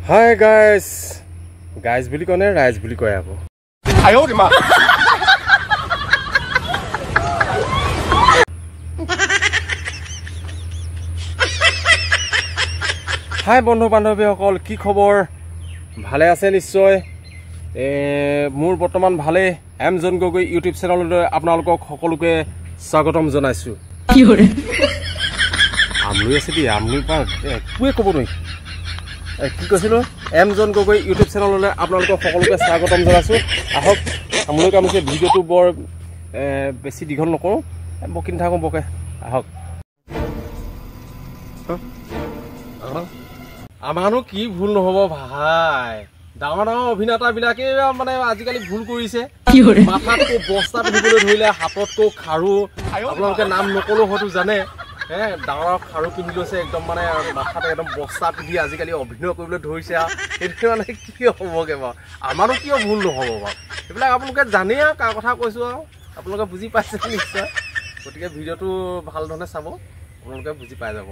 Hi guys. Guys বুলি কনে ৰাইজ বুলি কয় আকৌ। আয়ো ৰে মা। হাই বন্ধু বান্ধৱীসকল কি খবৰ ভালে আছে নিশ্চয় মোৰ বৰ্তমান ভালে এমজন গগৈ ইউটিউব চেনেললৈ আপোনালোকক সকলোকে স্বাগতম জনাইছো কি হৰে আমলুই আছে কি আমলুই পা একোৱে ক'ব নোৱাৰি কি কৈছিল এমজন গগৈ ইউটিউব চেনেললৈ আপোনালোকক সকলোকে স্বাগতম জনাইছো আহক আমলুই কামকে ভিডিঅ'টো বৰ বেছি দীঘল নকৰো বকিন থাকো বকে আহক আমাৰো কি ভুল নহব ভাই ডাঙৰ ডাঙৰ অভিনেতাবিলাকে মানে আজিকালি ভুল কৰিছে মাথাত বস্তা পিন্ধিবলৈ ধৰিলে হাতত খাৰু আপোনালোকে নাম নকলেও হয়তো জানে ডাঙৰ খাৰু পিন্ধি লৈছে একদম মানে মাথাত একদম বস্তা পিন্ধি আজিকালি অভিনয় কৰিবলৈ ধৰিছে সেইটো মানে কি হ'বগে বাৰু আমাৰো কিয় ভুল নহ'ব বাৰু এইবিলাক আপোনালোকে জানেই আৰু কাৰ কথা কৈছোঁ আৰু আপোনালোকে বুজি পাইছে নিশ্চয় গতিকে ভিডিঅ'টো ভাল ধৰণে চাব আপোনালোকে বুজি পাই যাব